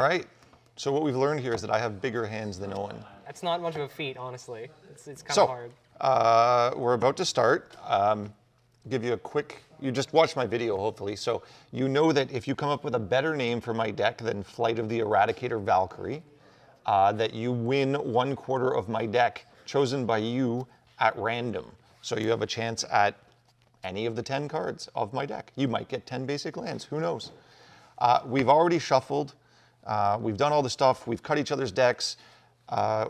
All right, so what we've learned here is that I have bigger hands than Owen. That's not much of a feat, honestly. It's kind of hard. We're about to start. Give you a quick, you just watched my video hopefully, so you know that if you come up with a better name for my deck than Flight of the Eradicator Valkyrie, that you win 1/4 of my deck chosen by you at random. So you have a chance at any of the 10 cards of my deck. You might get 10 basic lands, who knows? We've already shuffled. We've done all the stuff. We've cut each other's decks.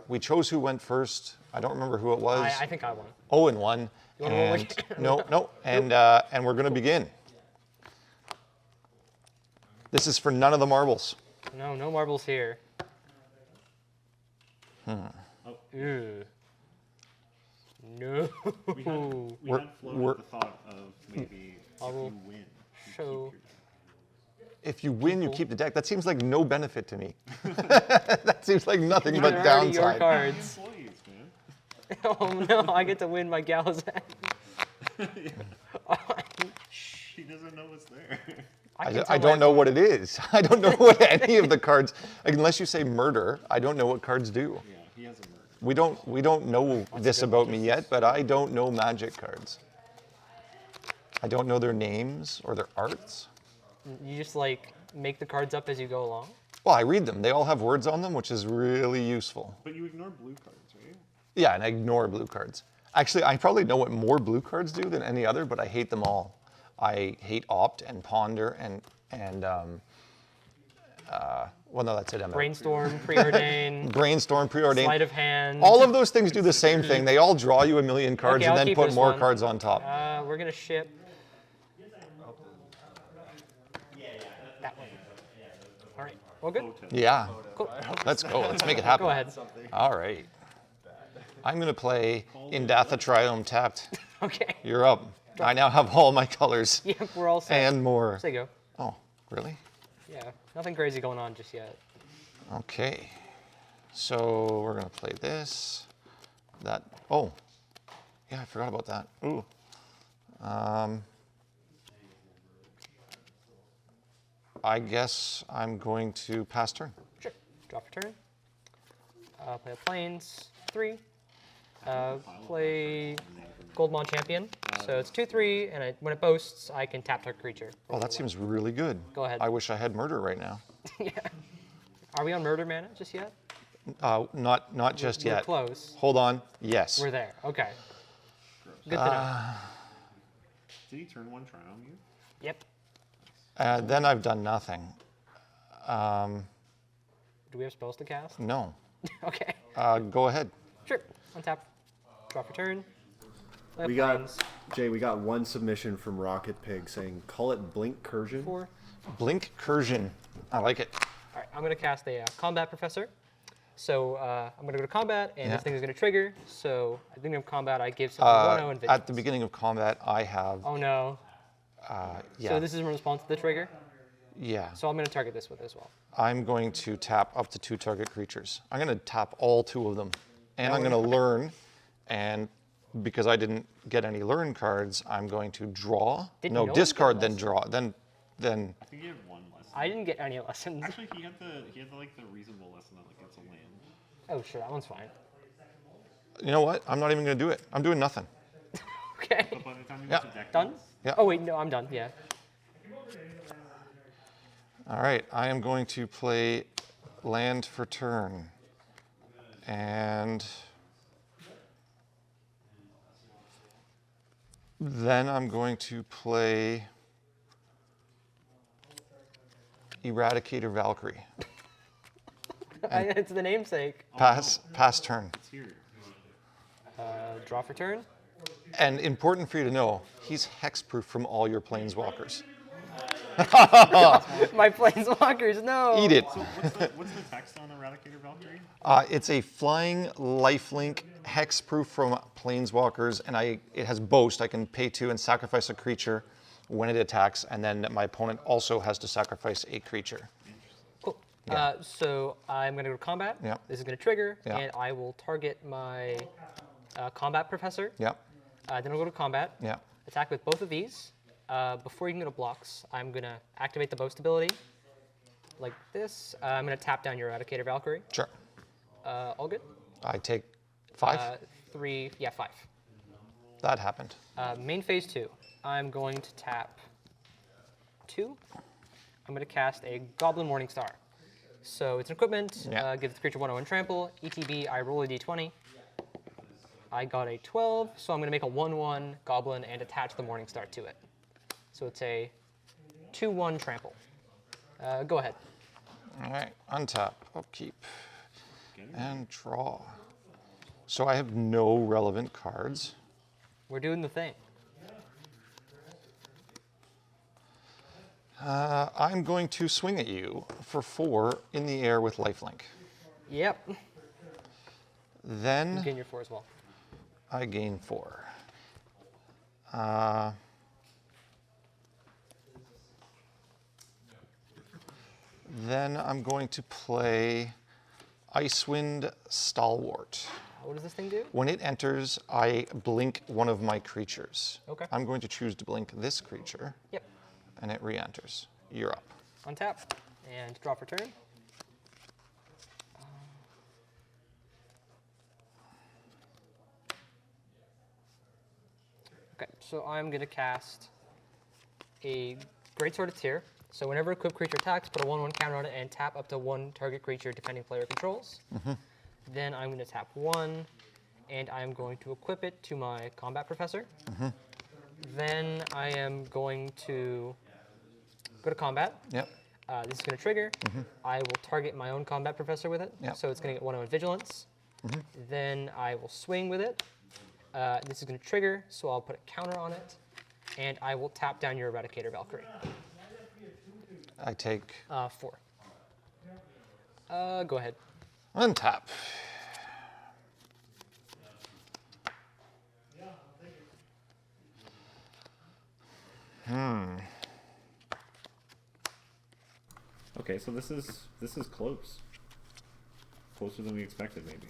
We chose who went first. I don't remember who it was. I think I won. Owen won. You want to roll again? No. And we're going to begin. This is for none of the marbles. No marbles here. Ew. No. We had floated the thought of maybe if you win, show. If you win, you keep the deck. That seems like no benefit to me. That seems like nothing but downside. Your cards. Employees, man. Oh no, I get to win my gal's act. She doesn't know what's there. I don't know what it is. I don't know what any of the cards, unless you say murder, I don't know what cards do. Yeah, he has a murder. We don't know this about me yet, but I don't know magic cards. I don't know their names or their arts. You just like make the cards up as you go along? Well, I read them. They all have words on them, which is really useful. But you ignore blue cards, right? Yeah, and I ignore blue cards. Actually, I probably know what more blue cards do than any other, but I hate them all. I hate Opt and Ponder and well, no, that's it, Emma. Brainstorm, preordain. Brainstorm, preordain. Sleight of hand. All of those things do the same thing. They all draw you a million cards Okay, and then put more one. cards on top. We're going to ship that one. All right, well, good. Yeah. Cool. Let's go. Let's make it happen. Go ahead. All right. I'm going to play Indatha Triome tapped. Okay. You're up. I now have all my colors. Yep, we're all set. And more. There you go. Oh, really? Yeah, nothing crazy going on just yet. Okay. So we're going to play this. That. Oh. Yeah, I forgot about that. Ooh. I guess I'm going to pass turn. Sure. Drop your turn. Play a Plains, 3. Play Goldmon Champion. So it's 2/3, and when it boasts, I can tap target creature. Oh, that seems really good. Go ahead. I wish I had murder right now. Yeah. Are we on murder mana just yet? Not just We're yet. close. Hold on. Yes. We're there. Okay. Good to know. Did he turn one Triome you? Yep. Then I've done nothing. Do we have spells to cast? No. Okay. Go ahead. Sure. Untap. Drop your turn. We got one submission from Rocket Pig saying, call it Blink Cursion. 4. Blink Cursion. I like it. All right, I'm going to cast a Combat Professor. So I'm going to go to combat, and this thing is going to trigger. So at the beginning of combat, I give something 1/0 and vigilance. At the beginning of combat, I have. Oh no. Yeah. So this is in response to the trigger. Yeah. So I'm going to target this with as well. I'm going to tap up to 2 target creatures. I'm going to tap all 2 of them, and I'm going to learn. And because I didn't get any learn cards, I'm going to draw. No, discard, then draw. Then. I think he had one lesson. I didn't get any lessons. Actually, he had like the reasonable lesson that like it's a land. Oh sure, that one's fine. You know what? I'm not even going to do it. I'm doing nothing. Okay. But by the time you get to deck Done? builds, Yeah. Oh wait, no, I'm done. Yeah. All right. I am going to play land for turn, and then I'm going to play Eradicator Valkyrie. It's the namesake. Pass turn. it's here. Draw for turn. And important for you to know, he's hexproof from all your planeswalkers. My planeswalkers, no. Eat it. So what's the text on Eradicator Valkyrie? It's a flying lifelink hexproof from planeswalkers, and it has boast. I can pay 2 and sacrifice a creature when it attacks, and then my opponent also has to sacrifice a creature. Cool. Yeah. So I'm going to go to combat. Yeah. This is going to trigger, Yeah. and I will target my combat professor. Yep. Then I'll go to combat. Yep. Attack with both of these. Before you can go to blocks, I'm going to activate the boast ability. like this. I'm going to tap down your Eradicator Valkyrie. Sure. All good? I take 5. 3, yeah, 5. That happened. Main phase 2. I'm going to tap 2. I'm going to cast a Goblin Morningstar. So it's an equipment, Yeah. gives the creature 1/1 trample. ETB, I roll a d20. I got a 12, so I'm going to make a 1/1 Goblin and attach the Morningstar to it. So it's a 2/1 trample. Go ahead. All right, untap, upkeep, and draw. So I have no relevant cards. We're doing the thing. I'm going to swing at you for 4 in the air with lifelink. Yep. Then Gain your 4 as well. I gain 4. Then I'm going to play Icewind Stalwart. What does this thing do? When it enters, I blink one of my creatures. Okay. I'm going to choose to blink this creature, Yep. and it re-enters. You're up. Untap and draw for turn. Okay, so I'm going to cast a Greatsword of Tyr. So whenever a equipped creature attacks, put a 1/1 counter on it and tap up to 1 target creature defending player controls. Then I'm going to tap 1, and I'm going to equip it to my Combat Professor. Then I am going to go to combat. Yep. This is going to trigger. I will target my own Combat Professor with it. Yep. So it's going to get 1/1 Vigilance. Then I will swing with it. This is going to trigger, so I'll put a counter on it. And I will tap down your Eradicator Valkyrie. I take 4. Go ahead. untap. Okay, so this is close. Closer than we expected, maybe.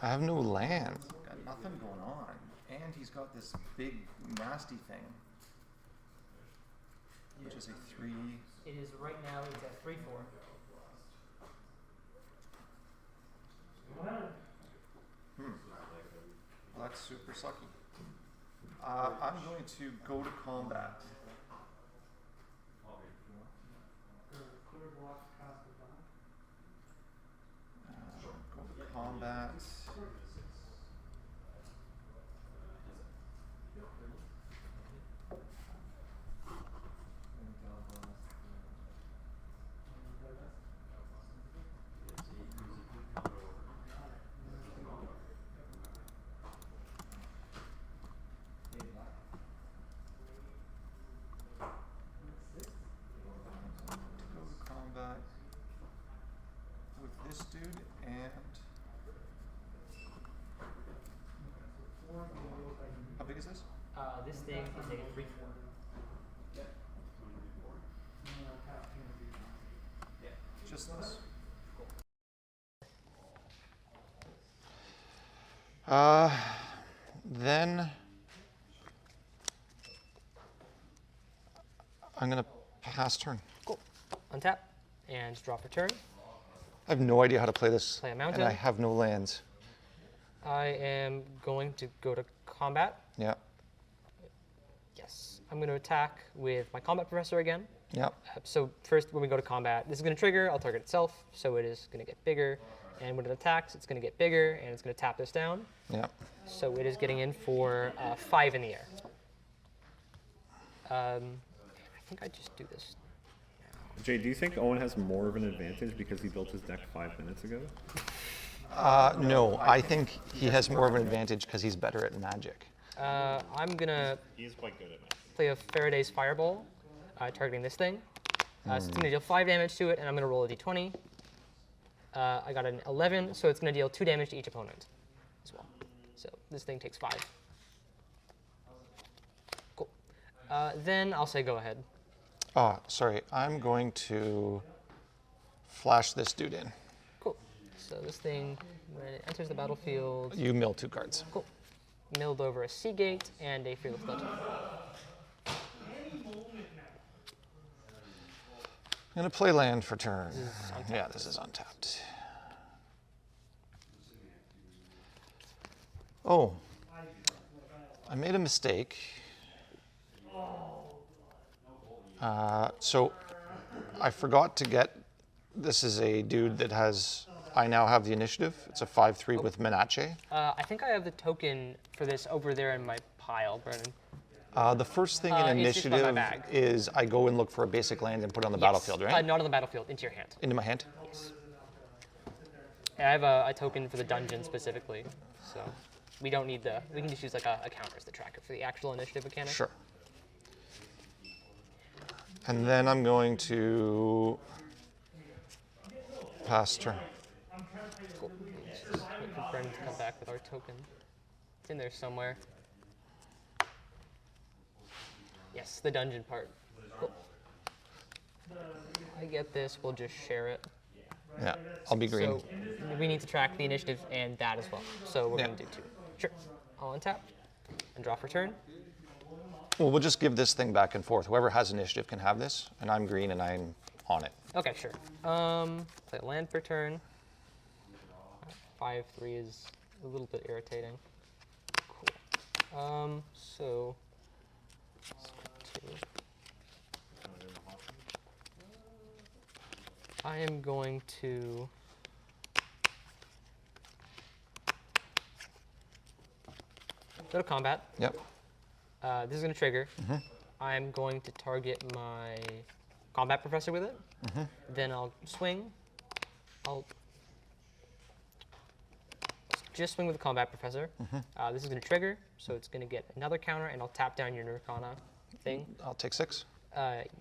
I have no land. Got nothing going on. And he's got this big, nasty thing. Which is a 3. It is right now, it's at 3/4. Well, that's super sucky. I'm going to go to combat. Go to combat. Combat with this dude and how big is this? This thing is a 3/4. Just this? Then I'm going to pass turn. Cool. Untap and draw for turn. I have no idea how to play this, Play a and mountain. I have no lands. I am going to go to combat. Yeah, Yes. I'm going to attack with my Combat Professor again. yeah. So first, when we go to combat, this is going to trigger. I'll target itself, so it is going to get bigger. And when it attacks, it's going to get bigger, and it's going to tap this down. Yeah. So it is getting in for 5 in the air. I think I just do this. Jay, do you think Owen has more of an advantage because he built his deck 5 minutes ago? No, I think he has more of an advantage because he's better at Magic. I'm going to He is quite good at it. play a Faraday's Fireball, targeting this thing. So it's going to deal 5 damage to it, and I'm going to roll a d20. I got an 11, so it's going to deal 2 damage to each opponent as well. So this thing takes 5. Cool. Then I'll say go ahead. Oh, sorry. I'm going to flash this dude in. Cool. So this thing, when it enters the battlefield, You mill 2 cards. cool. Milled over a Seagate and a Fearless Legend. gonna play land for turn. This is untapped. Yeah, this is untapped. Oh, I made a mistake. So I forgot to get, this is a dude that has, I now have the initiative. It's a 5/3 with Menache. I think I have the token for this over there in my pile, Brennan. The first thing in it's just by my initiative bag. is I go and look for a basic land and put it on the battlefield, right? Not on the battlefield, into your hand. Into my hand? Yes. Yeah, I have a token for the dungeon specifically, so we don't need the. We can just use like a counter as the tracker for the actual initiative mechanic. Sure. And then I'm going to pass turn. Cool. Let's just wait for Brennan to come back with our token. It's in there somewhere. Yes, the dungeon part. Cool. I get this. We'll just share it. Yeah, I'll be green. So we need to track the initiative and that as well. So we're Yeah. going to do 2. Sure. I'll untap and draw for turn. Well, we'll just give this thing back and forth. Whoever has initiative can have this, and I'm green and I'm on it. Okay, sure. Play land per turn. 5/3 is a little bit irritating. Cool. So let's go to. I am going to. Go to combat. Yep. This is going to trigger. I'm going to target my combat professor with it. Then I'll swing. I'll just swing with the combat professor. This is going to trigger, so it's going to get another counter, and I'll tap down your Nirvana thing. I'll take 6.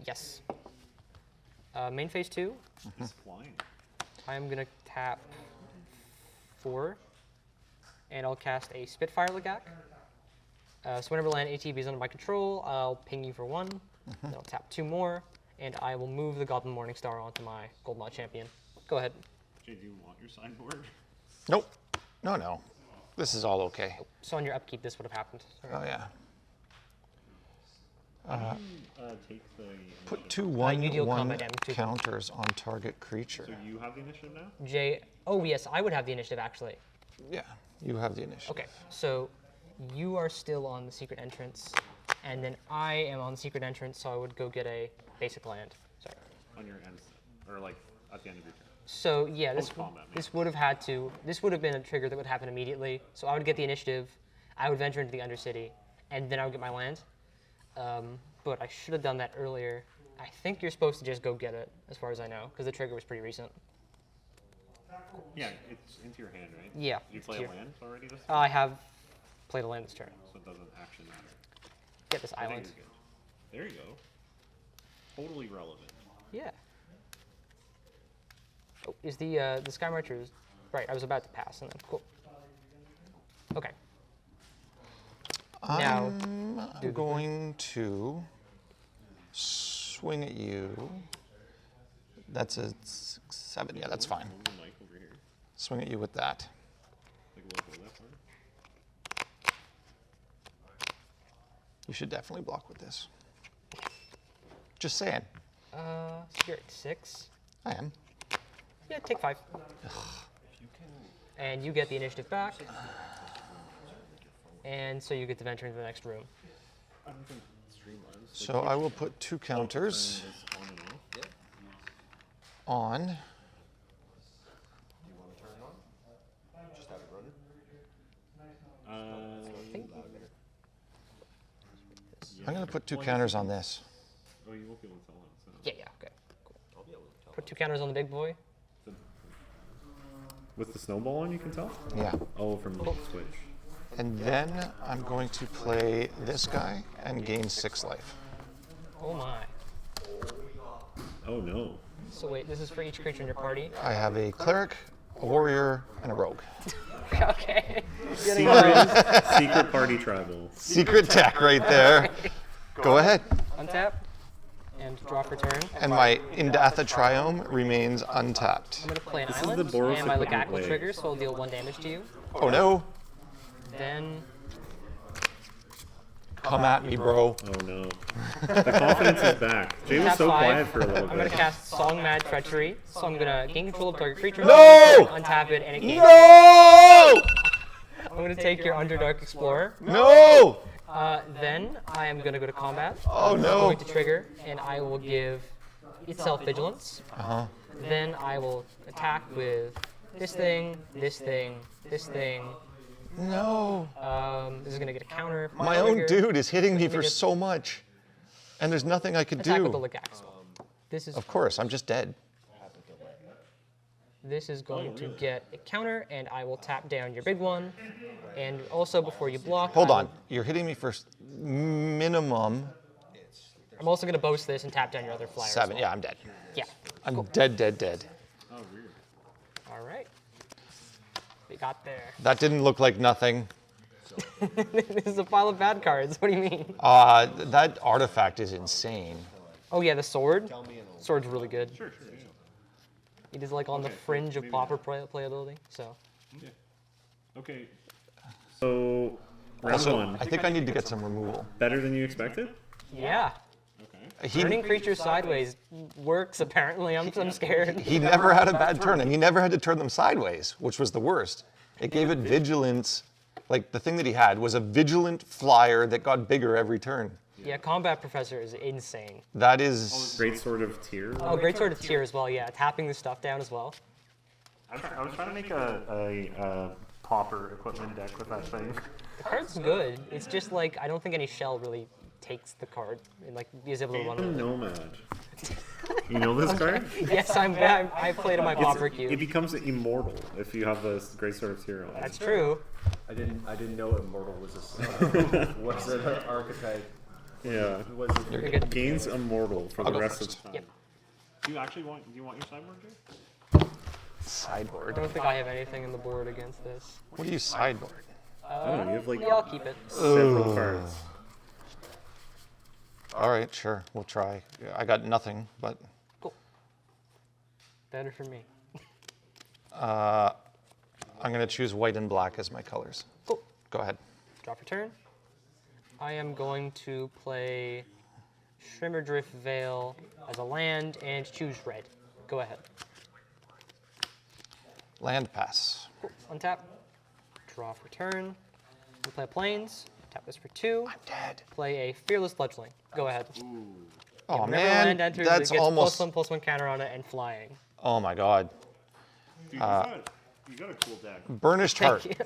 Yes. Main phase 2. He's flying. I'm going to tap 4, and I'll cast a Spitfire Legak. So whenever land ATB is under my control, I'll ping you for 1. Then I'll tap 2 more, and I will move the Goblin Morningstar onto my Gold Mod Champion. Go ahead. Jay, do you want your sideboard? Nope. No, no. This is all okay. So on your upkeep, this would have happened. Sorry. Oh, yeah. Take the. Put 2 you deal 1/1 combat damage to them. counters on target creature. So you have the initiative now? Jay, oh yes, I would have the initiative actually. Yeah, you have the initiative. Okay, so you are still on the secret entrance, and then I am on the secret entrance, so I would go get a basic land. Sorry. On your end, or like at the end of your turn. So yeah, Post-combat, this would have been a trigger that would happen immediately. So I would get the initiative, I would venture into the Undercity, and then I would get my land. But I should have done that earlier. I think you're supposed to just go get it, as far as I know, because the trigger was pretty recent. Yeah, it's into your hand, right? Yeah. You it's play here. a land already this I have played a land this turn. so it doesn't actually matter. Get this I think island. you're good. There you go. Totally relevant. Yeah. Oh, is the Sky Marchers right? I was about to pass, and then cool. Okay. Now, I'm going to swing at you. That's a 7. Yeah, that's fine. Move the mic over here. Swing at you with that. Take a look at that part. You should definitely block with this. Just saying. so you're at 6. I am. Yeah, take 5. And you get the initiative back. And so you get to venture into the next room. I don't think Streamlabs. So I will put 2 counters On and off. on. Do you want to turn it on? Just have it running? I think I'm going to put 2 counters on this. Oh, you won't be able to tell him. So. yeah, okay. Cool. Put 2 counters on the big boy. With the snowball on, you can tell? Yeah. Oh, from Switch. And then I'm going to play this guy and gain 6 life. Oh my. Oh, no. So wait, this is for each creature in your party? I have a cleric, a warrior, and a rogue. Okay. Secret party tribal. Secret tech right there. Go ahead. Untap. And draw for turn. And my Indatha Triome remains untapped. I'm going to play an This is the island, Boros and my equipment Legak will way. trigger, so I'll deal 1 damage to you. Oh no. Then Come at me, bro. Oh no. The confidence is back. Jay was Tap so 5. quiet for a little I'm gonna bit. cast Song Mad Treachery. So I'm gonna gain control of target creature. No! Untap it and it gains. No! I'm gonna take your Underdark Explorer. No! Then I am gonna go to combat. Oh I'm no! going to trigger, and I will give itself vigilance. Uh-huh. Then I will attack with this thing, this thing, this thing. No! This is gonna get a counter. from My own trigger. dude is hitting me Let me for just so much, and there's nothing I could Attack with the do. Legax. This is Of course, I'm just dead. going to get a counter, and I will tap down your big one. And also, before you block, Hold I on, will- you're hitting me for minimum I'm also gonna boast this and tap down your other flyer. as 7. well. Yeah, I'm dead. Yeah. I'm dead. Oh, weird. All right. We got there. That didn't look like nothing. This is a pile of bad cards. What do you mean? That artifact is insane. Oh yeah, the sword. Sword's really good. Sure. It is like on the fringe of pauper playability. So Okay. So, round Also, 1. I think I need to get some removal. Better than you expected? yeah, Okay. turning creatures sideways works apparently. I'm scared. He never had a bad turn, and he never had to turn them sideways, which was the worst. It gave it vigilance. Like, the thing that he had was a vigilant flyer that got bigger every turn. Yeah, combat professor is insane. That is... Great sort of tier. Oh, great sword of tier as well. Yeah, tapping the stuff down as well. I was trying to make a pauper equipment deck with that thing. The card's good. It's just like I don't think any shell really takes the card and like is able to run with it. Nomad. You know this card? Yes, I played in my pauper It cube. becomes immortal if you have this great sort of tier on. That's true. I didn't know Immortal was an archetype. Yeah. Was it? You're good. Gains immortal for I'll the go rest first. of the time. Yep. Do you want your sideboard, Jay? I Sideboard. don't think I have anything in the board against this. What do you sideboard? I don't know, you have like Yeah, I'll keep it. several cards. All right, sure, we'll try. I got nothing, but Cool. Better for me. I'm going to choose white and black as my colors. Cool. Go ahead. Drop your turn. I am going to play Shrimmerdrift Veil as a land and choose red. Go ahead. Land pass. Cool. Untap. Draw for turn. We play plains. Tap this for 2. I'm dead. Play a Fearless Fledgling. Go ahead. Oh, Whenever man, land enters, that's it gets almost... +1/+1 counter on it and flying. Oh, my God. Dude, you got a cool deck. Burnished Heart. Thank you.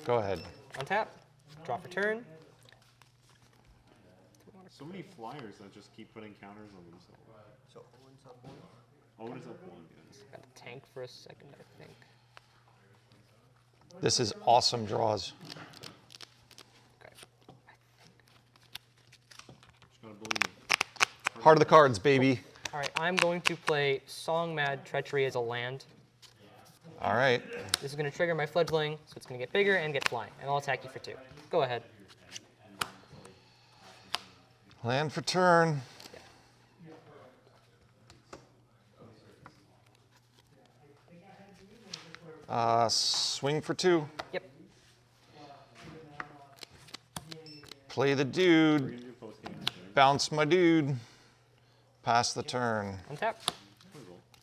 Go ahead. Untap. Draw for turn. So many flyers that just keep putting counters on themselves. So Owen's up one. Owen's up 1, yes. Got a tank for a second, I think. This is awesome draws. Okay. Just gotta believe me. Heart of the cards, baby. All right, I'm going to play Song Mad Treachery as a land. All right. This is going to trigger my fledgling, so it's going to get bigger and get flying, and I'll attack you for 2. Go ahead. Land for turn. Swing for 2. Yep. Play the dude. Bounce my dude. Pass the turn. Untap.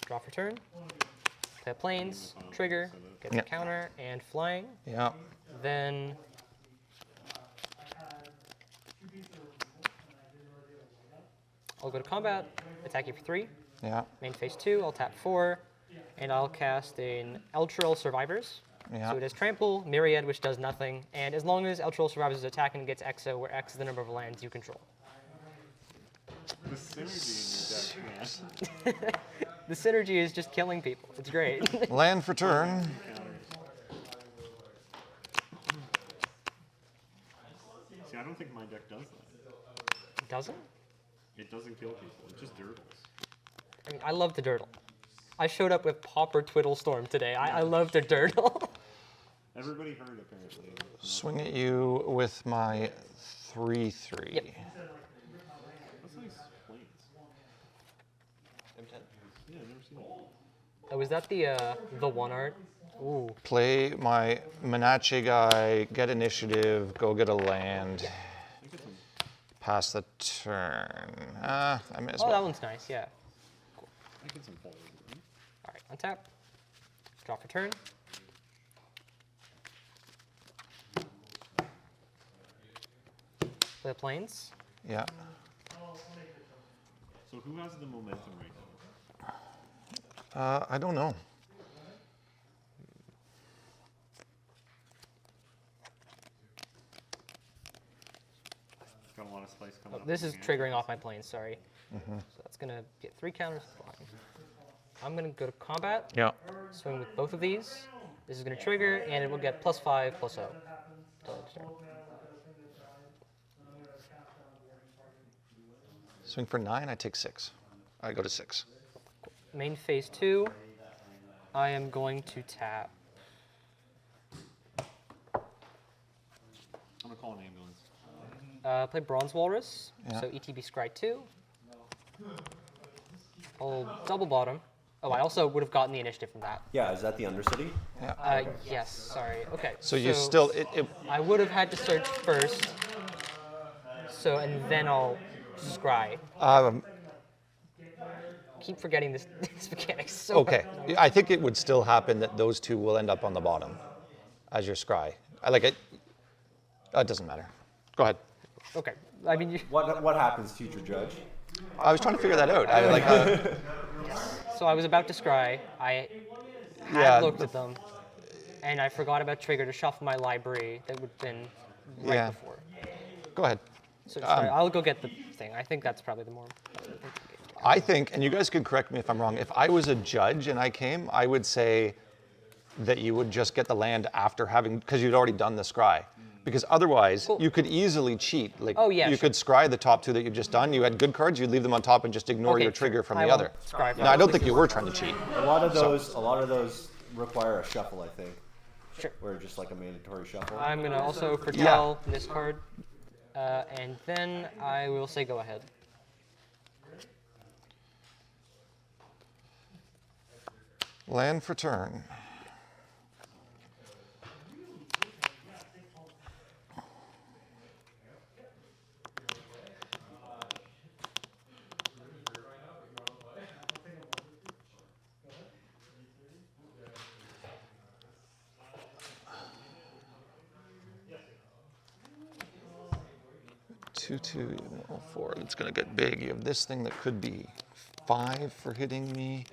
Draw for turn. Play plains. Trigger. Get the Yep. counter and flying. Yeah. Then I'll go to combat. Attack you for 3. Yeah. Main phase 2. I'll tap 4. And I'll cast an Eltril Survivors. Yeah. So it has Trample, Myriad, which does nothing, and as long as Eltril Survivors is attacking, it gets Exo, where X is the number of lands you control. The synergy in your deck, man. The synergy is just killing people. It's great. Land for turn. See, I don't think my deck does that. Doesn't? It doesn't kill people. It just durdles. I mean, I love to durdle. I showed up with Pauper Twiddle Storm today. I love to durdle. Everybody heard apparently. Swing at you with my 3/3. Yep. That's nice planes. M10. Yeah, I've never seen it. Oh, is that the one art? Ooh. Play my Menachie guy, get initiative, go get a land. Pass the turn. I may as Oh, that well. one's nice, yeah. I get some fold. All right, untap. Draw for turn. Play the planes. Yeah. So who has the momentum right now? I don't know. Got a lot of spice coming Oh, up. this in is the game. triggering off my planes, sorry. So that's going to get 3 counters blocking. I'm going to go to combat, Yeah. swing with both of these. This is going to trigger, and it will get +5, +0. Till its turn. Swing for 9, I take 6. I go to 6. Main phase 2, I am going to tap. I'm gonna call an ambulance. Play Bronze Walrus, Yeah. so ETB Scry 2. I'll double bottom. Oh, I also would have gotten the initiative from that. Yeah, is that the Undercity? Yes, sorry. Okay. So you still, I would have had to search first. So, and then I'll scry. Keep forgetting this, this mechanic so okay. I think it would still happen that those two will end up on the bottom as your scry. I like it. It doesn't matter. Go ahead. Okay. I mean, What happens, future judge? I was trying to figure that out. I like. so I was about to scry. I had Yeah, looked at them, and I forgot about trigger to shuffle my library that would have been right Yeah. before. Go ahead. So sorry, I'll go get the thing. I think that's probably the more. I think, and you guys can correct me if I'm wrong, if I was a judge and I came, I would say that you would just get the land after having, because you'd already done the scry. Because otherwise, Cool. you could easily cheat. Like, Oh, yeah, you sure. could scry the top 2 that you've just done. You had good cards, you'd leave them on top and just ignore Okay, your sure. trigger from I the will other. scry for No, I don't that. think you were trying to cheat. A lot of those require a shuffle, I think. Sure. Or just like a mandatory shuffle. I'm gonna also foretell this card, and then I will say go ahead. Land for turn. Two, 4. It's gonna get big. You have this thing that could be 5 for hitting me.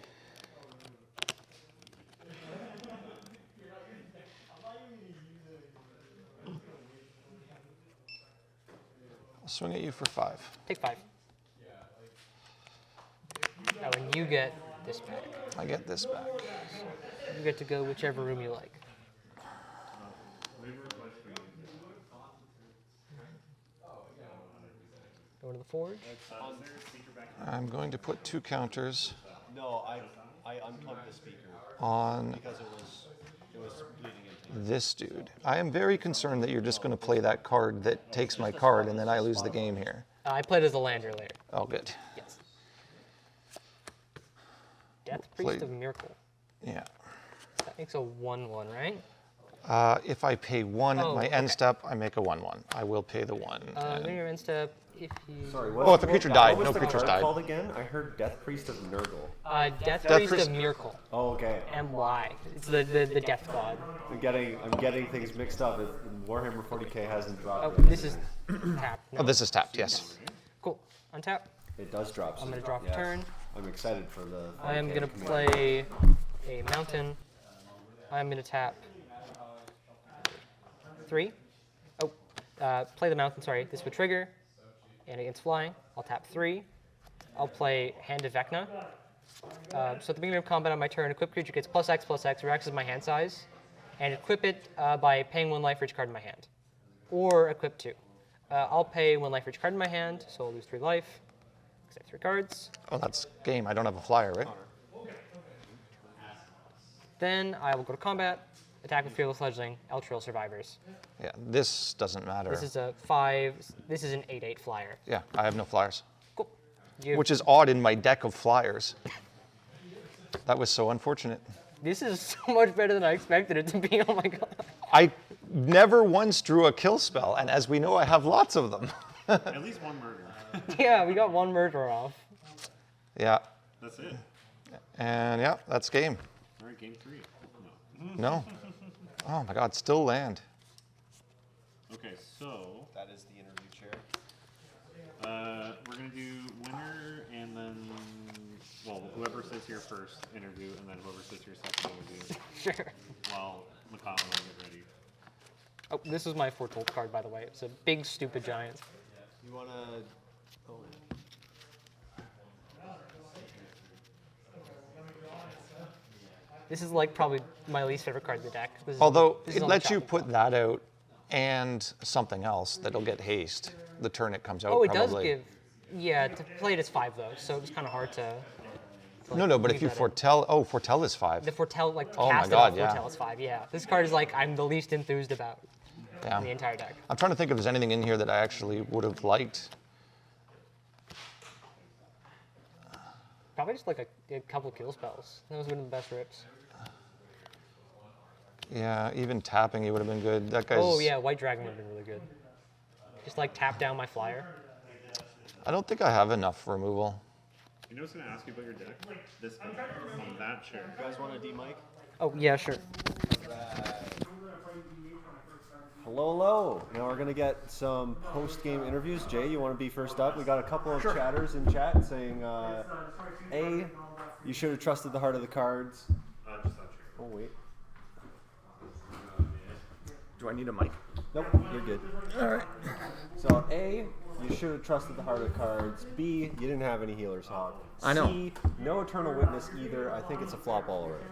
I'll swing at you for 5. Take 5. Oh, and you get this back. I get this back. You get to go whichever room you like. Go to the forge. I'm going to put 2 counters No, I unplugged the speaker on because it was bleeding into this dude. I am very concerned that you're just going to play that card that takes my card and then I lose the game here. I played as a land earlier. Oh, good. Yes. Death Play- Priest of Miracle. Yeah. That makes a 1/1, right? If I pay 1 at Oh, my end okay. step, I make a 1/1. I will pay the 1. When you're in step, if you. Sorry, Oh, if a creature died, what was no the creatures card died. called again? I heard Death Priest of Nurgle. Death Priest- Priest of Miracle. Oh, okay. MY. It's the death god. I'm getting things mixed up. Warhammer 40k hasn't dropped. Oh, yet. this is tapped. Oh, this is tapped, yes. Cool. Untap. It does drop. I'm gonna draw for turn. I'm excited for the. I am 40K gonna command. play a mountain. I'm gonna tap 3. Oh, play the mountain. Sorry, this would trigger, and against flying, I'll tap 3. I'll play Hand of Vecna. So at the beginning of combat on my turn, equip creature gets +X/+X, or X is my hand size, and equip it by paying 1 life for each card in my hand, or equip 2. I'll pay 1 life for each card in my hand, so I'll lose 3 life. Because I have 3 cards. Oh, that's game. I don't have a flyer, right? Then I will go to combat, attack with Fearless Fledgling, Eltrill Survivors. Yeah, this doesn't matter. This is a 5. This is an 8/8 flyer. Yeah, I have no flyers. Cool. You- Which is odd in my deck of flyers. That was so unfortunate. This is so much better than I expected it to be. Oh my god. I never once drew a kill spell, and as we know, I have lots of them. At least one murder. Yeah, we got one murderer off. Yeah. That's it. And yeah, that's game. All right, game 3. No. Oh my God, still land. Okay, so That is the interview chair. we're gonna do winner and then, well, whoever sits here first interview, and then whoever sits here second interview. Sure. While Mikhail and I get ready. Oh, this is my foretold card, by the way. It's a big, stupid giant. You wanna? Oh. This is like probably my least favorite card in the deck. This is Although this is it on the lets you chopping put block. that out and something else that'll get haste the turn it comes out. Oh, it probably. does give. Yeah, to play it as 5 though, so it's kind of hard to. No, but if leave you that in. foretell, foretell is 5. The foretell, like Oh my cast God, it yeah. off foretell is 5. Yeah, this card is like I'm the least enthused about Yeah. in the entire deck. I'm trying to think if there's anything in here that I actually would have liked. Probably just like a couple kill spells. Those would have been the best rips. Yeah, even tapping he would have been good. That guy's. Oh yeah, White Dragon would have been really good. Just like tap down my flyer. I don't think I have enough removal. You know what's gonna ask you about your deck? This guy on that chair. You guys want a D-mic? Oh yeah, sure. Hello, hello. Now we're gonna get some post-game interviews. Jay, you want to be first up? We got a couple of chatters in chat saying, A, you should have trusted the heart of the cards. Just that chair. Oh wait, Do I need a mic? nope, you're good. All right. So A, you should have trusted the heart of the cards. B, you didn't have any healer's hawk. I know. C, no eternal witness either. I think it's a flop all around.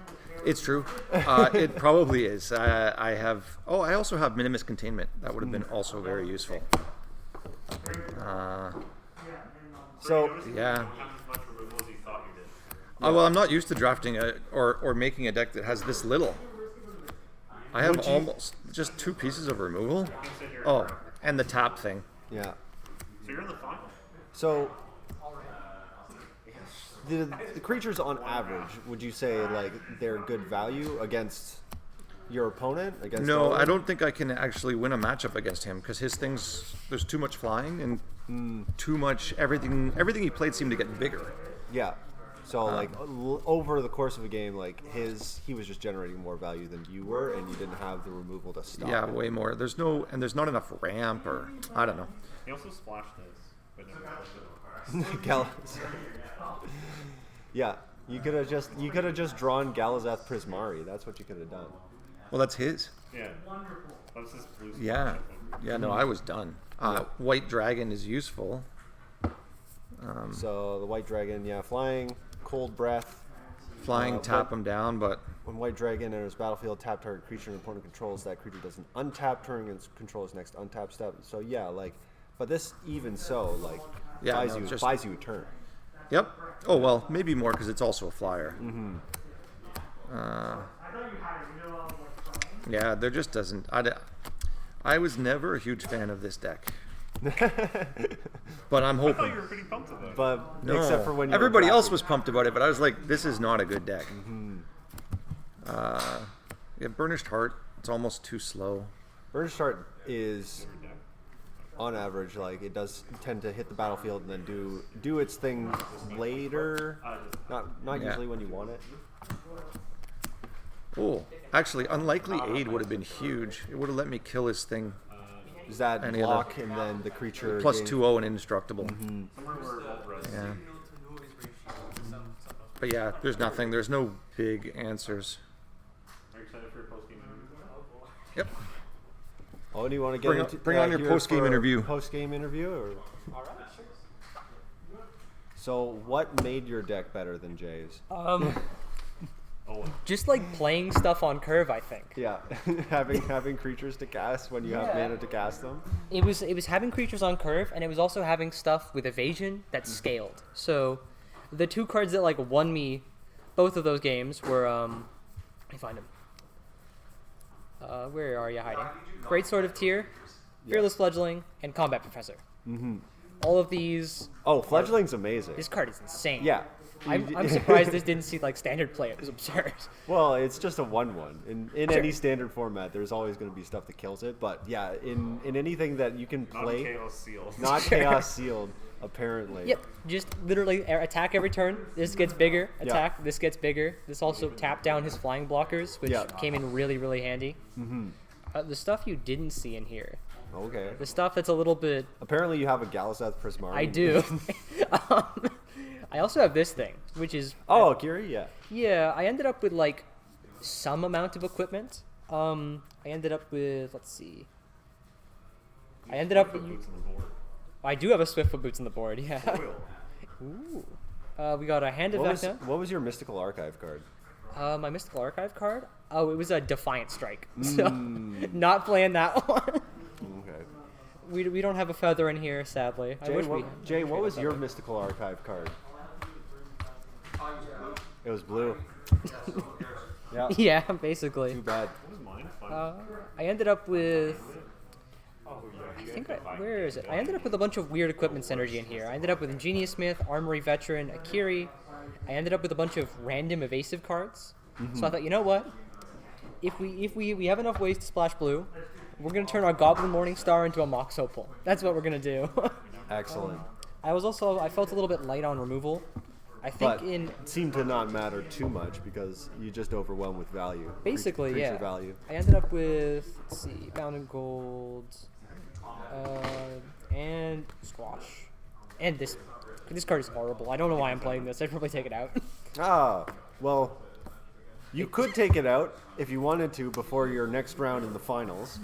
It's true. It probably is. I have. Oh, I also have minimus containment. That would have been also very useful. So Yeah. Have as much removal as you thought you did. Well, I'm not used to drafting or making a deck that has this little. I have Would you- almost just 2 pieces of removal. Oh, and the tap thing. yeah. So you're in the final. So the creatures on average, would you say like they're good value against your opponent? Against No, all of I them? don't think I can actually win a matchup against him because his things. There's too much flying and too much everything. Everything he played seemed to get bigger. Yeah. So like over the course of a game, like he was just generating more value than you were, and you didn't have the removal to stop. Yeah, it. way more. There's not enough ramp or I don't know. He also splashed this, but never played it. Galaz. Yeah, you could have just drawn Galazeth Prismari. That's what you could have done. Well, that's his. Yeah. That was his blue Yeah. splash, Yeah, no, I was done. White Dragon is useful. So the White Dragon, yeah, flying, cold breath. Flying, tap but- him down, but When White Dragon enters battlefield, tap target creature an opponent controls. That creature doesn't untap during its control's next untap step. So yeah, like, but this even so, like, Yeah, buys no, you just- buys you a turn. yep. Oh well, maybe more because it's also a flyer. Yeah, there just doesn't. I was never a huge fan of this deck, but I'm I thought you hoping. were pretty pumped about it. But No. except for when you Everybody were else drafting. was pumped about it, but I was like, this is not a good deck. Yeah, Burnished Heart. It's almost too slow. Burnished Heart is, on average, like it does tend to hit the battlefield and then do its thing later. Not Yeah. usually when you want it. Oh, actually, Unlikely Aid would have been huge. It would have let me kill his thing. Is that Any block and then the creature Plus gains- 2-0 and indestructible. Somewhere where both res. Yeah. But yeah, there's nothing. There's no big answers. Are you excited for your post game interview? Yep. Oh, do you want to get Bring on- into, bring on your here post-game for interview. Post-game interview, or? So, what made your deck better than Jay's? Oh, Just like playing stuff on curve, I think. Yeah, having creatures to cast when you have Yeah. mana to cast them. It was having creatures on curve, and it was also having stuff with evasion that scaled. So, the 2 cards that like won me both of those games were let me find them. Where are you hiding? Great Sword of Tyr, Fearless Fledgling, and Combat Professor. All of these. Oh, Fledgling's amazing. This card is insane. Yeah, I'm surprised this didn't see like standard play. It was absurd. Well, it's just a 1/1. In Sure. any standard format, there's always going to be stuff that kills it. But yeah, in anything that you can Not play, chaos sealed. not chaos sealed, apparently. Yep, just literally attack every turn. This gets bigger. Yeah. Attack. This gets bigger. This also tapped down his flying blockers, which Yeah. came in really, really handy. The stuff you didn't see in here. Okay. The stuff that's a little bit. Apparently, you have a Galisath Prismari. I do. I also have this thing, which is. Oh, Kiri, yeah. Yeah, I ended up with like some amount of equipment. I ended up with. Let's see. I ended up. Boots on the board. I do have a Swiftfoot Boots on the board. Yeah. Foil. Ooh. We got a Hand of Vecna. What was your Mystical Archive card? My Mystical Archive card? Oh, it was a Defiant Strike. So, not playing that one. Okay. We don't have a feather in here, sadly. I wish we had. Jay, what was your Mystical Archive card? It was blue. Yeah. Yeah, basically. Too bad. What was mine? Fun. I ended up with. Oh, yeah, I think where is it? I ended up with a bunch of weird equipment synergy in here. I ended up with Ingenious Smith, Armory Veteran, Akiri. I ended up with a bunch of random evasive cards. So I thought, you know what? If we have enough ways to splash blue, we're gonna turn our Goblin Morningstar into a Mox Opal. That's what we're gonna do. Excellent. I felt a little bit light on removal. I think But in it seemed to not matter too much because you just overwhelmed with value. basically, creature yeah. value. I ended up with, let's see, Bound in Gold, and Squash, and this card is horrible. I don't know why I'm playing this. I'd probably take it out. Ah, well, you could take it out if you wanted to before your next round in the finals.